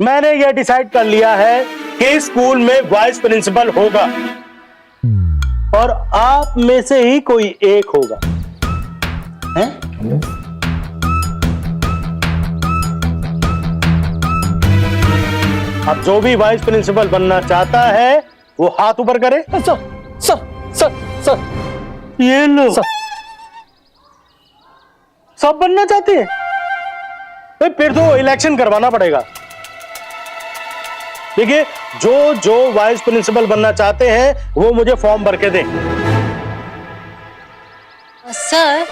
मैंने यह डिसाइड कर लिया है कि स्कूल में वाइस प्रिंसिपल होगा और आप में से ही कोई एक होगा, हैं? अब जो भी वाइस प्रिंसिपल बनना चाहता है वो हाथ ऊपर करे। सर सर सर सर ये लो, सब बनना चाहते हैं भाई, फिर तो इलेक्शन करवाना पड़ेगा। देखिए, जो जो वाइस प्रिंसिपल बनना चाहते हैं वो मुझे फॉर्म भर के दें। सर,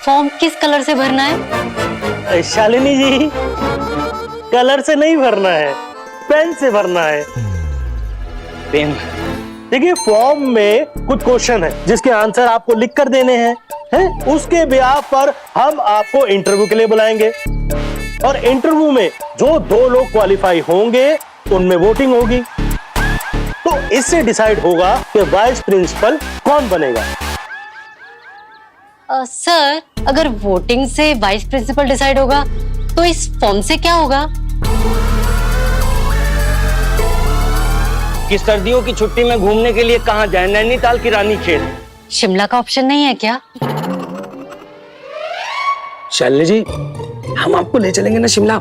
फॉर्म किस कलर से भरना है? शालिनी जी, कलर से नहीं भरना है, पेन से भरना है। पेन? देखिए, फॉर्म में कुछ क्वेश्चन है जिसके आंसर आपको लिख कर देने हैं, उसके ब्याह पर हम आपको इंटरव्यू के लिए बुलाएंगे और इंटरव्यू में जो 2 लोग क्वालिफाई होंगे उनमें वोटिंग होगी, तो इससे डिसाइड होगा कि वाइस प्रिंसिपल कौन बनेगा। सर, अगर वोटिंग से वाइस प्रिंसिपल डिसाइड होगा तो इस फॉर्म से क्या होगा? कि सर्दियों की छुट्टी में घूमने के लिए कहाँ जाए? नैनीताल की रानीखेत। शिमला का ऑप्शन नहीं है क्या? शालिनी जी, हम आपको ले चलेंगे ना शिमला।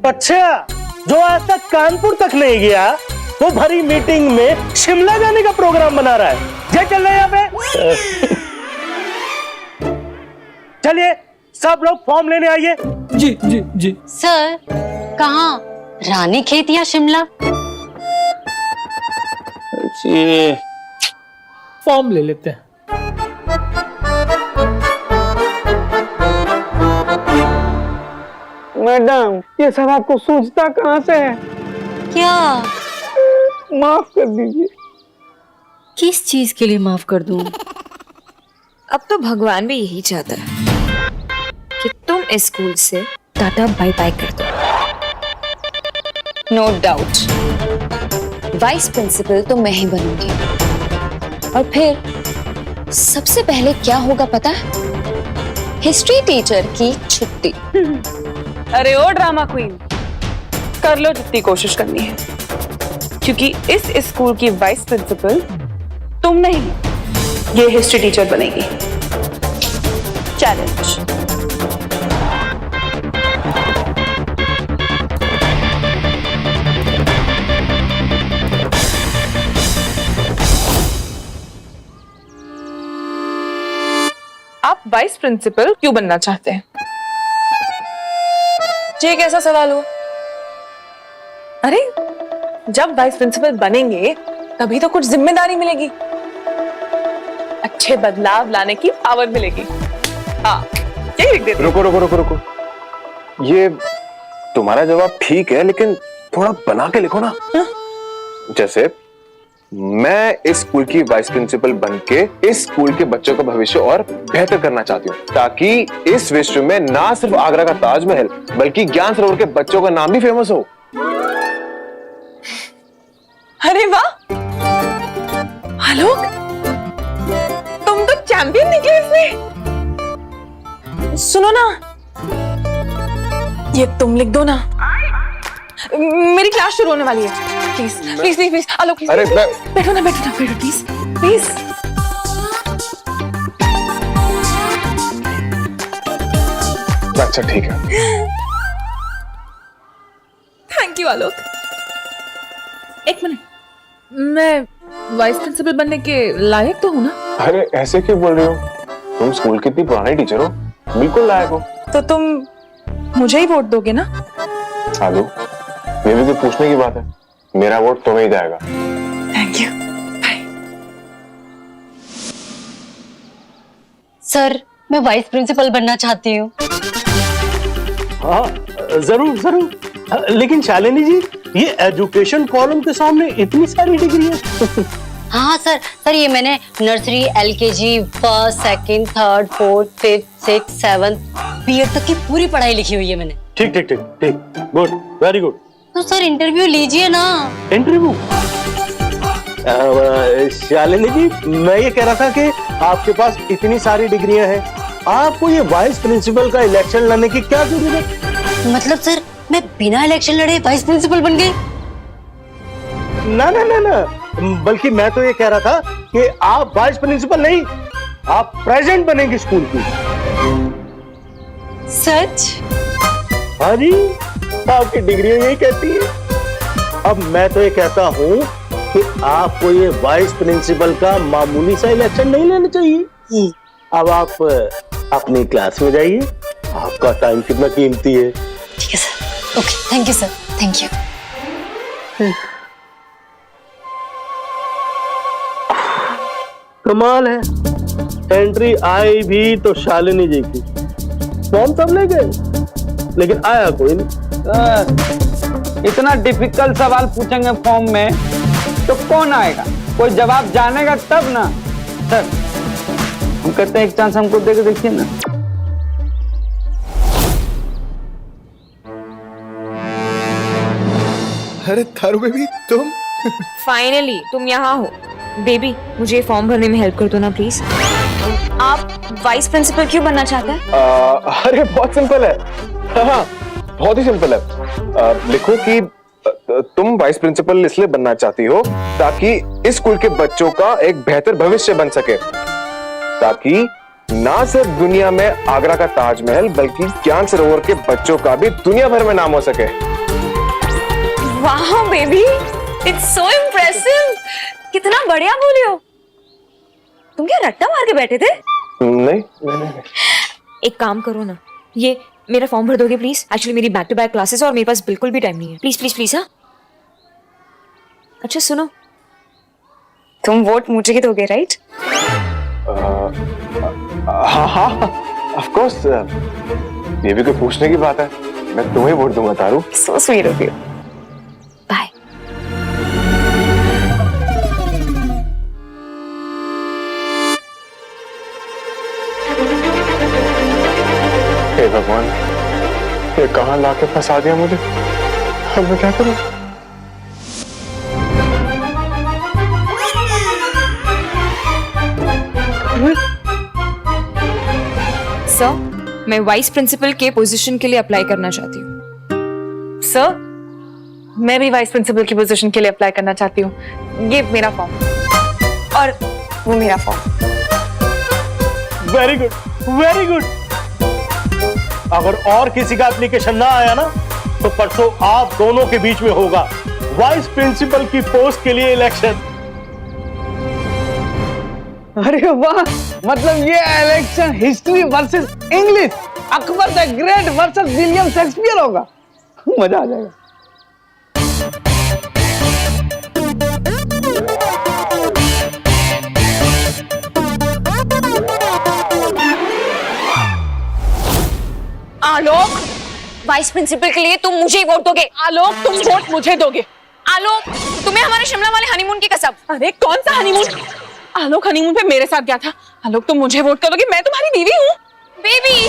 अच्छा, जो आज तक कानपुर तक नहीं गया वो भरी मीटिंग में शिमला जाने का प्रोग्राम बना रहा है। क्या चल रहा है यहाँ पे? चलिए, सब लोग फॉर्म लेने आइए। जी जी जी। सर, कहाँ? रानीखेत या शिमला? जी, फॉर्म ले लेते हैं। मैडम, ये सब आपको सूझता कहाँ से है? क्या? माफ कर दीजिए। किस चीज के लिए माफ कर दूं? अब तो भगवान भी यही चाहता है कि तुम इस स्कूल से टाटा बाय बाय कर दो। नो डाउट वाइस प्रिंसिपल तो मैं ही बनूंगी और फिर सबसे पहले क्या होगा पता है? हिस्ट्री टीचर की छुट्टी। अरे ओ ड्रामा क्वीन, कर लो जितनी कोशिश करनी है, क्योंकि इस स्कूल की वाइस प्रिंसिपल तुम नहीं, ये हिस्ट्री टीचर बनेगी। चैलेंज। आप वाइस प्रिंसिपल क्यों बनना चाहते हैं? ये कैसा सवाल हुआ? अरे, जब वाइस प्रिंसिपल बनेंगे तभी तो कुछ जिम्मेदारी मिलेगी, अच्छे बदलाव लाने की पावर मिलेगी। हाँ, यही लिख देते। रुको रुको रुको रुको, ये तुम्हारा जवाब ठीक है, लेकिन थोड़ा बना के लिखो ना। जैसे, मैं इस स्कूल की वाइस प्रिंसिपल बनके इस स्कूल के बच्चों का भविष्य और बेहतर करना चाहती हूँ, ताकि इस विश्व में ना सिर्फ आगरा का ताजमहल बल्कि ज्ञान सरोवर के बच्चों का नाम भी फेमस हो। अरे वाह आलोक, तुम तो चैंपियन निकले इसमें। सुनो ना, ये तुम लिख दो ना। मेरी क्लास शुरू होने वाली है। Please please please please Alok, please. अरे बैठो ना प्लीज प्लीज। अच्छा ठीक है। थैंक यू आलोक। एक मिनट, मैं वाइस प्रिंसिपल बनने के लायक तो हूँ ना? अरे ऐसे क्यों बोल रही हो? तुम स्कूल की इतनी पुरानी टीचर हो, बिल्कुल लायक हो। तो तुम मुझे ही वोट दोगे ना? आलू, ये भी तो पूछने की बात है। मेरा वोट तुम्हें ही जाएगा। Thank you, bye. सर, मैं वाइस प्रिंसिपल बनना चाहती हूँ। हाँ, जरूर जरूर। लेकिन शालिनी जी, ये एजुकेशन कॉलम के सामने इतनी सारी डिग्री है। हाँ सर, ये मैंने nursery, LKG, first, second, third, fourth, fifth, six, seven, B.Ed तक की पूरी पढ़ाई लिखी हुई है मैंने। ठीक ठीक ठीक ठीक, गुड, वेरी गुड। तो सर इंटरव्यू लीजिए ना। इंटरव्यू? शालिनी जी, मैं ये कह रहा था कि आपके पास इतनी सारी डिग्रियां हैं, आपको ये वाइस प्रिंसिपल का इलेक्शन लड़ने की क्या जरूरत है? मतलब सर, मैं बिना इलेक्शन लड़े वाइस प्रिंसिपल बन गई। ना ना ना ना, बल्कि मैं तो ये कह रहा था कि आप वाइस प्रिंसिपल नहीं, आप प्रेसिडेंट बनेंगे स्कूल की। सच? हाँ जी, आपकी डिग्री यही कहती है। अब मैं तो ये कहता हूँ कि आपको ये वाइस प्रिंसिपल का मामूली सा इलेक्शन नहीं लेना चाहिए। अब आप अपनी क्लास में जाइए, आपका टाइम कितना कीमती है। ठीक है sir, okay, thank you sir, thank you. कमाल है, एंट्री आई भी तो शालिनी जी की। फॉर्म सब ले गए लेकिन आया कोई नहीं। इतना डिफिकल्ट सवाल पूछेंगे फॉर्म में तो कौन आएगा? कोई जवाब जानेगा तब ना। सर, हम कहते हैं एक चांस हमको दे के देखिए ना। अरे थारू बेबी, तुम? फाइनली तुम यहाँ हो। बेबी, मुझे ये फॉर्म भरने में हेल्प कर दो ना प्लीज। आप वाइस प्रिंसिपल क्यों बनना चाहते हैं? अरे बहुत सिंपल है। हाँ, बहुत ही सिंपल है। लिखो कि तुम वाइस प्रिंसिपल इसलिए बनना चाहती हो ताकि इस स्कूल के बच्चों का एक बेहतर भविष्य बन सके, ताकि ना सिर्फ दुनिया में आगरा का ताजमहल बल्कि ज्ञान सरोवर के बच्चों का भी दुनिया भर में नाम हो सके। वाह बेबी, इट्स सो इम्प्रेसिव। कितना बढ़िया बोले हो। तुम क्या रट्टा मार के बैठे थे? नहीं। एक काम करो ना, ये मेरा फॉर्म भर दोगे प्लीज? एक्चुअली मेरी बैक टू बैक क्लासेस और मेरे पास बिल्कुल भी टाइम नहीं है। Please please please. हाँ, अच्छा सुनो, तुम वोट मुझे ही दोगे राइट? हाँ, ऑफ कोर्स। ये भी कोई पूछने की बात है, मैं तुम्हें वोट दूंगा Taru. So sweet of you. Bye. हे भगवान, ये कहाँ लाके फंसा दिया मुझे। अब मैं क्या करूं? सर, मैं वाइस प्रिंसिपल के पोजीशन के लिए अप्लाई करना चाहती हूँ। सर, मैं भी वाइस प्रिंसिपल की पोजीशन के लिए अप्लाई करना चाहती हूँ। ये मेरा फॉर्म और वो मेरा form. Very good, very good. अगर और किसी का एप्लीकेशन ना आया ना तो परसों आप दोनों के बीच में होगा वाइस प्रिंसिपल की पोस्ट के लिए इलेक्शन। अरे वाह, मतलब ये election history versus English, Akbar the great versus William Shakespeare होगा। मजा आ जाएगा। आलोक, वाइस प्रिंसिपल के लिए तुम मुझे ही वोट दोगे? आलोक, तुम वोट मुझे दोगे। आलोक, तुम्हें हमारे शिमला वाले हनीमून की कसम। अरे कौन सा हनीमून? आलोक हनीमून पे मेरे साथ गया था। आलोक, तुम मुझे वोट करोगे? मैं तुम्हारी बीवी हूँ। बेबी,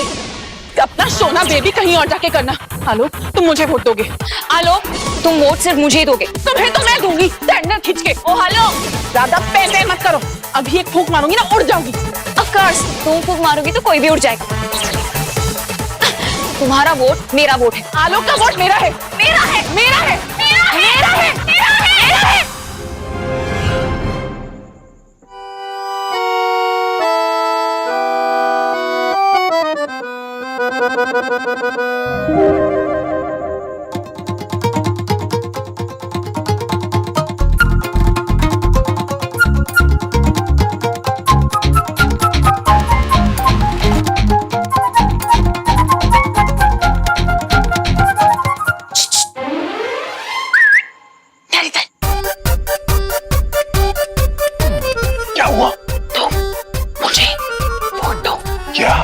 अपना सोना बेबी कहीं और जाके करना। आलोक, तुम मुझे वोट दोगे? आलोक, तुम वोट सिर्फ मुझे ही दोगे। तुम्हें तो मैं दूंगी, टेंडर खींच के। ओ आलोक, ज्यादा पे मत करो, अभी एक फूंक मारूंगी ना उड़ जाऊंगी। ऑफ कोर्स, तुम फूंक मारोगी तो कोई भी उड़ जाएगा। तुम्हारा वोट मेरा वोट है। आलोक का वोट मेरा है। मेरा है, मेरा है, मेरा है, मेरा है, मेरा है, मेरा है। क्या हुआ? मुझे वोट दो। क्या?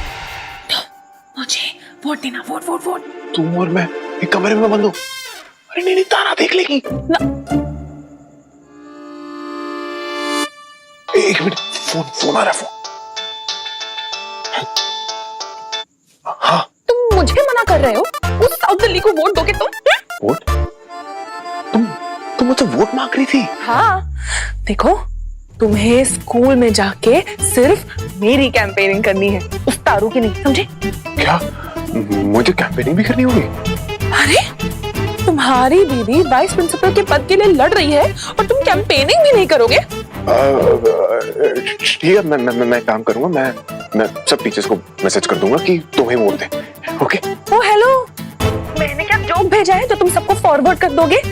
मुझे वोट देना। Vote vote vote. तुम और मैं एक कमरे में बंद हो? अरे नहीं, तारा देख लेगी ना। एक मिनट, फोन आ रहा है। हाँ, तुम मुझे मना कर रहे हो? उस साउथ दिल्ली को वोट दोगे तुम? वोट? तुम मुझसे वोट मांग रही थी? हाँ, देखो, तुम्हें स्कूल में जाके सिर्फ मेरी कैंपेनिंग करनी है, उस तारू की नहीं, समझे? क्या मुझे कैंपेनिंग भी करनी होगी? अरे तुम्हारी दीदी वाइस प्रिंसिपल के पद के लिए लड़ रही है और तुम कैंपेनिंग भी नहीं करोगे? ठीक है, मैं काम करूंगा। मैं सब टीचर्स को मैसेज कर दूंगा कि तुम्हें वोट दें। ओके। ओ हेलो, मैंने क्या जोक भेजा है तो तुम सबको फॉरवर्ड कर दोगे?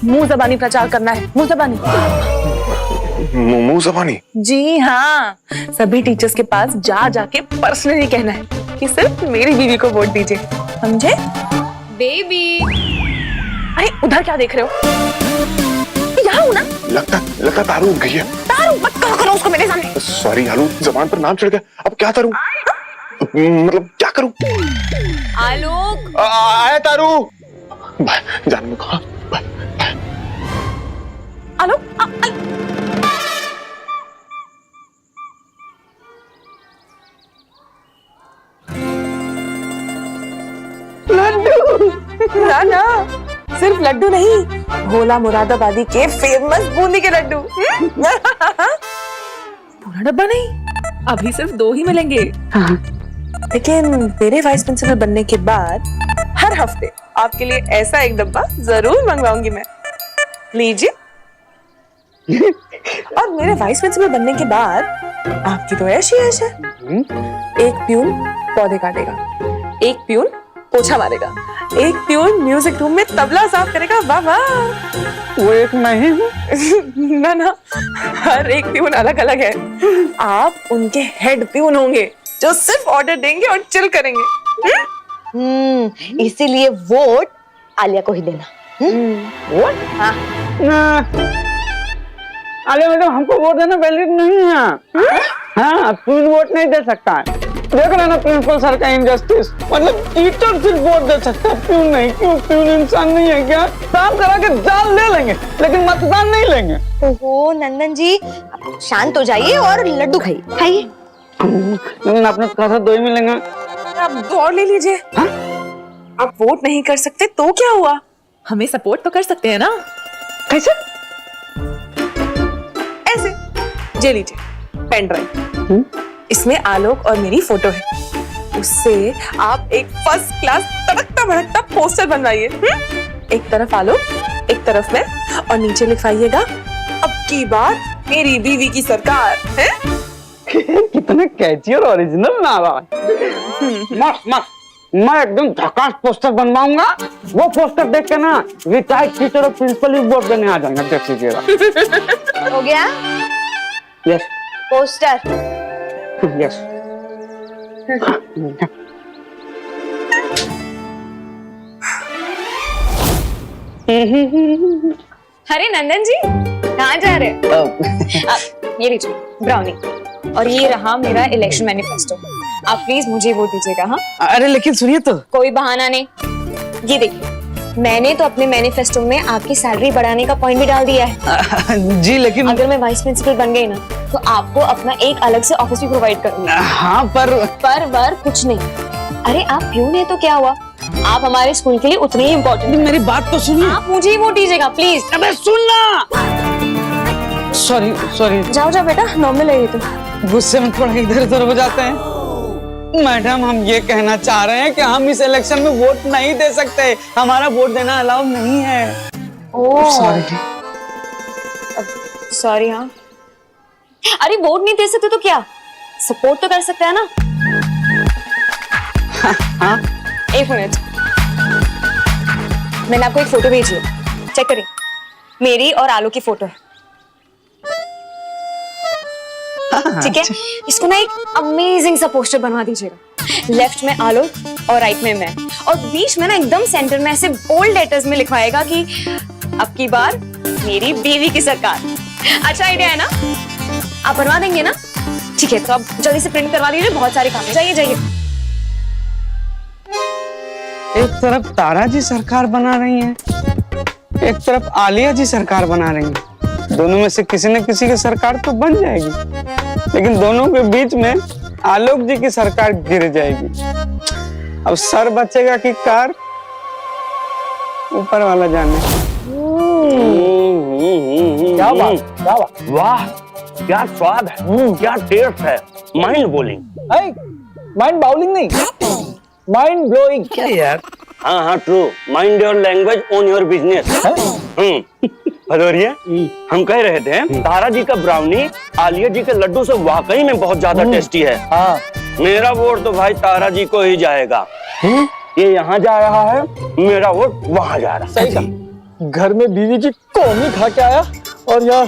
मुंह जबानी प्रचार करना है, मुंह जबानी। मुंह जबानी? जी हाँ, सभी टीचर्स के पास जा जाके पर्सनली कहना है कि सिर्फ मेरी बीवी को वोट दीजिए, समझे? बेबी, अरे उधर क्या देख रहे हो? यहाँ हूँ ना। लगता तारू उठ गई है। तारू मत करो उसको मेरे सामने। सॉरी आलू, जबान पर नाम चढ़ गया, अब क्या करूं? मतलब क्या करूं? आलोक, आया तारू। जाने में कहा। आलो, लड्डू। ना ना, सिर्फ लड्डू नहीं, भोला मुरादाबादी के फेमस बूंदी के लड्डू। पूरा डब्बा नहीं, अभी सिर्फ 2 ही मिलेंगे। लेकिन मेरे वाइस प्रिंसिपल बनने के बाद हर हफ्ते आपके लिए ऐसा एक डब्बा जरूर मंगवाऊंगी मैं। लीजिए। और मेरे वाइस प्रिंसिपल बनने के बाद आपकी तो ऐश ही ऐश है। एक प्यून पौधे काटेगा, एक प्यून पोछा मारेगा, एक प्यून म्यूजिक रूम में तबला साफ करेगा। वाह वाह। वो एक मैं ही हूँ। ना ना, हर एक प्यून अलग अलग है। आप उनके हेड प्यून होंगे जो सिर्फ ऑर्डर देंगे और चिल करेंगे। इसीलिए वोट आलिया को ही देना। वोट? अरे मैडम, हमको वोट देना वैलिड नहीं है। हाँ, प्यून वोट नहीं दे सकता है। देख रहे ना प्रिंसिपल सर का इनजस्टिस, मतलब टीचर सिर्फ वोट दे सकता है, प्यून नहीं। क्यों? प्यून इंसान नहीं है क्या? काम करा के जान ले लेंगे लेकिन मतदान नहीं लेंगे। ओहो नंदन जी, शांत हो जाइए और लड्डू खाइए। लेकिन आपने कहा था 2 ही मिलेंगे। आप 2 और ले लीजिए। आप वोट नहीं कर सकते तो क्या हुआ, हमें सपोर्ट तो कर सकते हैं ना। कैसे? ऐसे। ये लीजिए पेन ड्राइव, इसमें आलोक और मेरी फोटो है। उससे आप एक फर्स्ट क्लास तड़कता भड़कता पोस्टर बनवाइए। एक तरफ आलोक, एक तरफ मैं, और नीचे लिखवाइएगा अब की बार मेरी बीवी की सरकार है। कितने कैची और ओरिजिनल नारा है। मस्त मस्त, मैं एकदम झकास पोस्टर बनवाऊंगा। वो पोस्टर देख के ना रिटायर्ड टीचर और प्रिंसिपल भी वोट देने आ जाएंगे। देख लीजिएगा। हो गया? Yes poster. यस। अरे नंदन जी, कहाँ जा रहे हैं? ये लीजिए ब्राउनी, और ये रहा मेरा इलेक्शन मैनिफेस्टो। आप प्लीज मुझे वोट दीजिएगा। हाँ, अरे लेकिन सुनिए तो। कोई बहाना नहीं। ये देखिए, मैंने तो अपने मैनिफेस्टो में आपकी सैलरी बढ़ाने का पॉइंट भी डाल दिया है। जी लेकिन अगर मैं वाइस प्रिंसिपल बन गई ना तो आपको अपना एक अलग से ऑफिस भी प्रोवाइड करूंगी। हाँ पर कुछ नहीं। अरे आप प्यून है तो क्या हुआ, आप हमारे स्कूल के लिए उतने ही इम्पोर्टेंट। मेरी बात तो सुनिए। आप मुझे ही वोट दीजिएगा प्लीज। अबे सुनना। सॉरी। जाओ बेटा, नॉर्मल है ये तो। गुस्से में थोड़ा इधर उधर हो जाते हैं। मैडम, हम ये कहना चाह रहे हैं कि हम इस इलेक्शन में वोट नहीं दे सकते। हमारा वोट देना अलाउ नहीं है। Oh sorry. हाँ, अरे वोट नहीं दे सकते तो क्या, सपोर्ट तो कर सकते हैं ना। हाँ? 1 मिनट, मैंने आपको एक फोटो भेजी है, चेक करिए। मेरी और आलू की फोटो है। ठीक है, इसको ना एक अमेजिंग सा पोस्टर बनवा दीजिएगा। लेफ्ट में आलोक और राइट में मैं, और बीच में ना एकदम सेंटर में ऐसे बोल्ड लेटर्स में लिखवाएगा कि अब की बार मेरी बीवी की सरकार। अच्छा आइडिया है ना? आप बनवा देंगे ना? ठीक है, तो आप जल्दी से प्रिंट करवा दीजिए, बहुत सारे काम है। जाइए। एक तरफ तारा जी सरकार बना रही हैं, एक तरफ आलिया जी सरकार बना रही हैं। दोनों में से किसी न किसी की सरकार तो बन जाएगी, लेकिन दोनों के बीच में आलोक जी की सरकार गिर जाएगी। अब सर बचेगा कि कार, ऊपर वाला जाने। क्या बात, वाह क्या स्वाद है, क्या टेस्ट है, माइंड ब्लोइंग। माइंड बाउलिंग नहीं, माइंड ब्लोइंग। क्या यार, हाँ हाँ true, mind your language own your business. Bhadauria, हम कह रहे थे तारा जी का ब्राउनी आलिया जी के लड्डू से वाकई में बहुत ज्यादा टेस्टी है। हाँ। मेरा वोट तो भाई तारा जी को ही जाएगा। ये यहाँ जा रहा है, मेरा वोट वहाँ जा रहा है। सही कहा। घर में बीवी की कौनी खा के आया और यार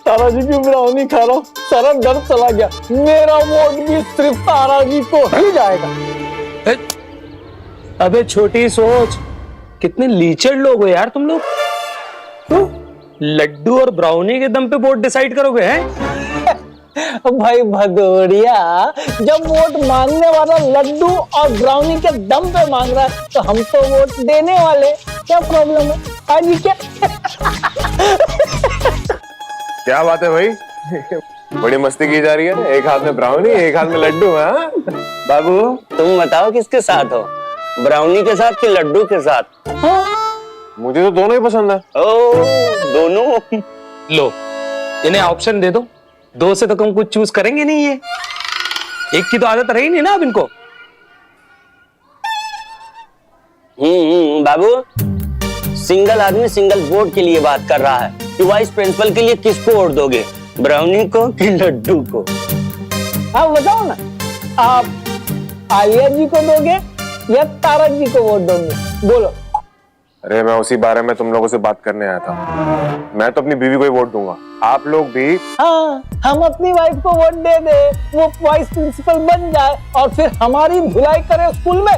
तारा जी की ब्राउनी खा रहा हूँ, सारा डर चला गया। मेरा वोट भी सिर्फ तारा जी को ही जाएगा। अबे छोटी सोच, कितने लीचड़ लोग हो यार तुम लोग। लड्डू और ब्राउनी के दम पे वोट डिसाइड करोगे हैं? भाई भदौरिया, जब वोट मांगने वाला लड्डू और ब्राउनी के दम पे मांग रहा है तो हम तो वोट देने वाले, क्या प्रॉब्लम है? हाँ जी क्या? क्या बात है भाई, बड़ी मस्ती की जा रही है। एक हाथ में ब्राउनी, एक हाथ में लड्डू। हाँ बाबू, तुम बताओ किसके साथ हो, ब्राउनी के साथ कि लड्डू के साथ? मुझे तो दोनों ही पसंद है। ओ, दोनों? लो, इन्हें ऑप्शन दे दो, दो से तो कम कुछ चूज करेंगे नहीं ये। एक की तो आदत रही नहीं ना अब इनको। बाबू, सिंगल आदमी सिंगल वोट के लिए बात कर रहा है कि वाइस प्रिंसिपल के लिए किसको वोट दोगे, ब्राउनी को कि लड्डू को? आप बताओ ना, आप आलिया जी को दोगे या तारा जी को वोट दोगे? बोलो। अरे मैं उसी बारे में तुम लोगों से बात करने आया था। मैं तो अपनी बीवी को ही वोट दूंगा, आप लोग भी। हाँ, हम अपनी वाइफ को वोट दे दे, वो वाइस प्रिंसिपल बन जाए और फिर हमारी धुलाई करे स्कूल में।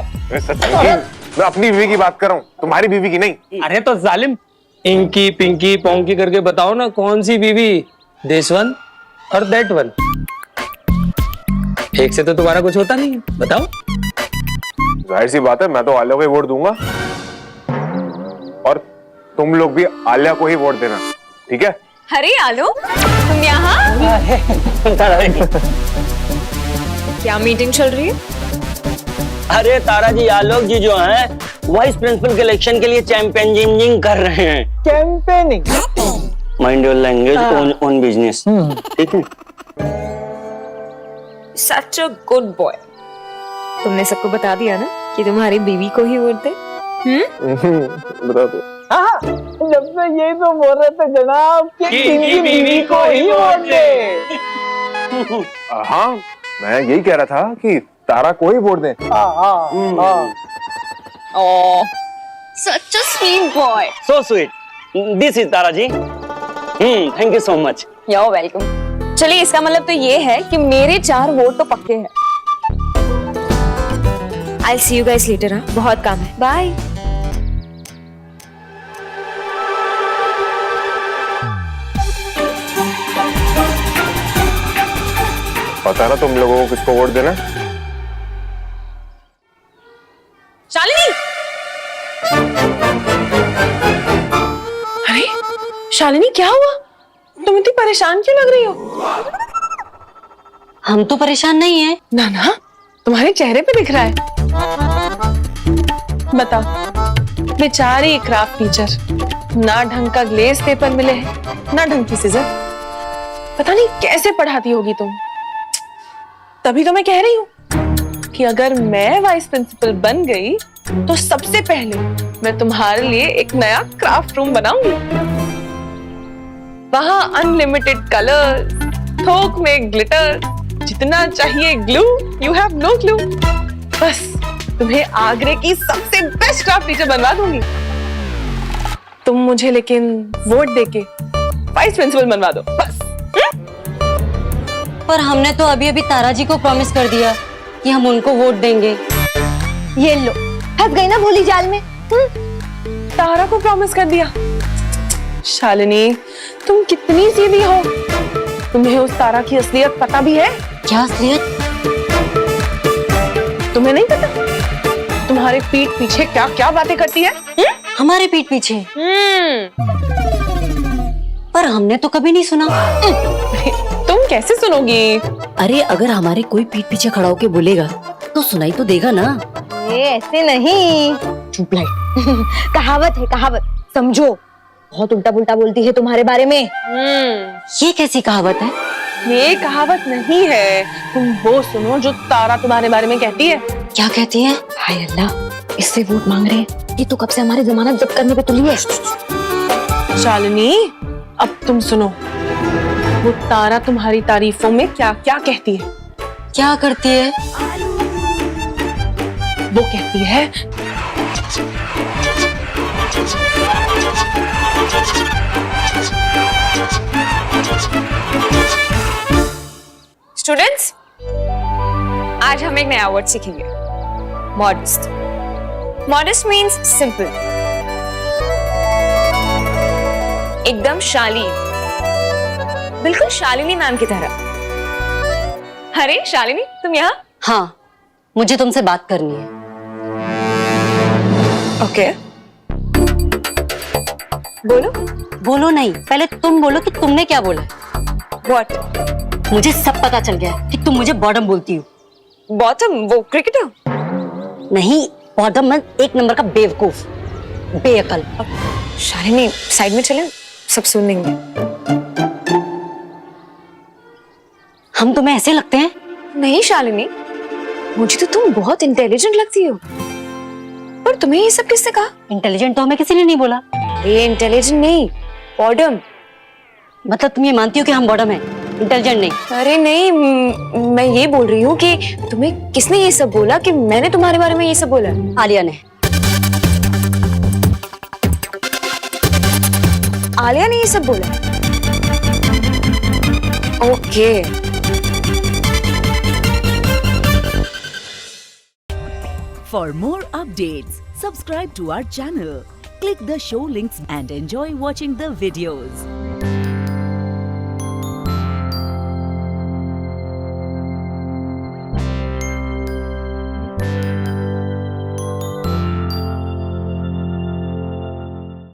मैं अपनी बीवी की बात कर रहा हूँ, तुम्हारी बीवी की नहीं। अरे तो जालिम, इंकी पिंकी पोंकी करके बताओ ना, कौन सी बीवी, दिस वन और दैट वन? एक से तो तुम्हारा कुछ होता नहीं है, बताओ। जाहिर सी बात है, मैं तो आलिया को ही वोट दूंगा और तुम लोग भी आलिया को ही वोट देना, ठीक है? अरे आलो, तुम यहाँ? क्या मीटिंग चल रही है? अरे तारा जी, आलोक जी जो हैं वाइस प्रिंसिपल के इलेक्शन के लिए चैंपियनिंग कर रहे हैं। Campaigning. Mind your language own business, ठीक है? सच अ गुड बॉय। तुमने सबको बता दिया ना कि तुम्हारी बीवी को ही वोट दे? बता दो। हाँ, जब से यही तो बोल रहे थे जनाब कि इनकी बीवी को ही वोट दे। हाँ, मैं यही कह रहा था कि तारा को ही वोट दें। Oh, such a sweet boy. So sweet. This is Tara ji. Thank you so much. You're welcome। चलिए, इसका मतलब तो ये है कि मेरे 4 वोट तो पक्के हैं। I'll see you guys later, हाँ? बहुत काम है। बाय। पता ना तुम लोगों को किसको वोट देना? शालिनी! अरे शालिनी, क्या हुआ? तुम इतनी परेशान क्यों लग रही हो? हम तो परेशान नहीं है। ना ना, तुम्हारे चेहरे पे दिख रहा है। बताओ, बेचारी क्राफ्ट टीचर, ना ढंग का ग्लेज पेपर मिले हैं, ना ढंग की सीजर। पता नहीं कैसे पढ़ाती होगी तुम। तभी तो मैं कह रही हूँ कि अगर मैं वाइस प्रिंसिपल बन गई तो सबसे पहले मैं तुम्हारे लिए एक नया क्राफ्ट रूम बनाऊंगी। वहां अनलिमिटेड कलर, थोक में ग्लिटर, जितना चाहिए glue, you have no clue. बस तुम्हें आगरे की सबसे बेस्ट क्राफ्ट टीचर बनवा दूंगी। तुम मुझे लेकिन वोट देके वाइस प्रिंसिपल बनवा दो, बस। पर हमने तो अभी अभी तारा जी को प्रॉमिस कर दिया कि हम उनको वोट देंगे। ये लो, फंस गई ना भोली जाल में। तारा को प्रॉमिस कर दिया। शालिनी, तुम कितनी सीधी हो। तुम्हें उस तारा की असलियत पता भी है? क्या असलियत? तुम्हें नहीं पता तुम्हारे पीठ पीछे क्या क्या बातें करती है? हमारे पीठ पीछे? पर हमने तो कभी नहीं सुना। तुम कैसे सुनोगी? अरे अगर हमारे कोई पीठ पीछे खड़ा होके बोलेगा तो सुनाई तो देगा ना। ये ऐसे नहीं, चुप लाई। कहावत है, कहावत समझो। बहुत उल्टा पुल्टा बोलती है तुम्हारे बारे में। ये कैसी कहावत है? ये कहावत नहीं है, तुम वो सुनो जो तारा तुम्हारे बारे में कहती है। क्या कहती है? हाय अल्लाह, इससे वोट मांग रहे हैं। ये तो कब से हमारी जमानत जब्त करने पे तुली है। शालिनी, अब तुम सुनो, वो तारा तुम्हारी तारीफों में क्या क्या कहती है। क्या करती है? वो कहती है स्टूडेंट्स, आज हम एक नया वर्ड सीखेंगे, मॉडेस्ट। मॉडेस्ट मीन्स सिंपल, एकदम शालीन, बिल्कुल शालिनी मैम की तरह। अरे शालिनी, तुम यहाँ? हाँ, मुझे तुमसे बात करनी है। ओके, बोलो। बोलो नहीं, पहले तुम बोलो कि तुमने क्या बोला। व्हाट? मुझे सब पता चल गया है कि तुम मुझे बॉटम बोलती हो। बॉटम? वो क्रिकेटर? नहीं, बॉटम मतलब एक नंबर का बेवकूफ, बेअकल। शालिनी, साइड में चले, सब सुन लेंगे। हम तुम्हें ऐसे लगते हैं? नहीं शालिनी, मुझे तो तुम बहुत इंटेलिजेंट लगती हो। पर तुम्हें ये सब किसने कहा? इंटेलिजेंट तो हमें किसी ने नहीं बोला। ये इंटेलिजेंट नहीं, बॉटम। मतलब तुम ये मानती हो कि हम बॉटम हैं, इंटेलिजेंट नहीं? अरे नहीं, मैं ये बोल रही हूँ कि तुम्हें किसने ये सब बोला कि मैंने तुम्हारे बारे में ये सब बोला? आलिया ने। आलिया ने ये सब बोला? Okay. For more updates, subscribe to our channel, click the show links and enjoy watching the videos.